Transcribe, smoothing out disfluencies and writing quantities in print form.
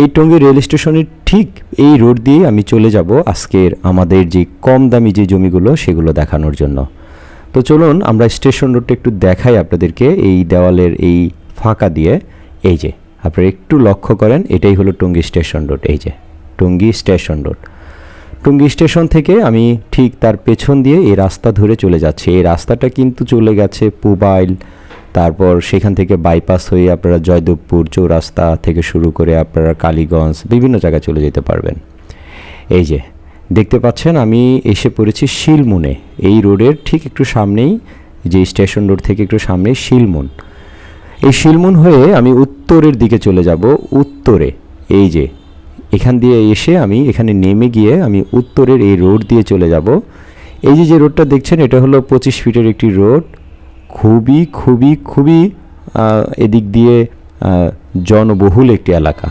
এই টঙ্গী রেল স্টেশনের ঠিক এই রোড দিয়ে আমি চলে যাব আজকের আমাদের যে কম দামি যে জমিগুলো সেগুলো দেখানোর জন্য। তো চলুন আমরা স্টেশন রোডটা একটু দেখাই আপনাদেরকে এই দেওয়ালের এই ফাঁকা দিয়ে। এই যে আপনারা একটু লক্ষ্য করেন, এটাই হলো টঙ্গী স্টেশন রোড। এই যে Tongi station road. Tongi station থেকে আমি ঠিক তার পেছন দিয়ে এই রাস্তা ধরে চলে যাচ্ছি। এই রাস্তাটা কিন্তু চলে গেছে পুবাইল, তারপর সেখান থেকে বাইপাস হয়ে আপনারা জয়দেবপুর চৌরাস্তা থেকে শুরু করে আপনারা কালীগঞ্জ বিভিন্ন জায়গায় চলে যেতে পারবেন। এই যে দেখতে পাচ্ছেন আমি এসে পড়েছি শিলমুনে। এই রোডের ঠিক একটু সামনেই, যে স্টেশন রোড থেকে একটু সামনেই শিলমুন। এই শিলমুন হয়ে আমি উত্তরের দিকে চলে যাব। উত্তরে এই যে এখান দিয়ে এসে আমি এখানে নেমে গিয়ে আমি উত্তরের এই রোড দিয়ে চলে যাব। এই যে রোডটা দেখছেন এটা হলো 25 ফিটের একটি রোড। খুবই খুবই খুবই এদিক দিয়ে জনবহুল একটি এলাকা।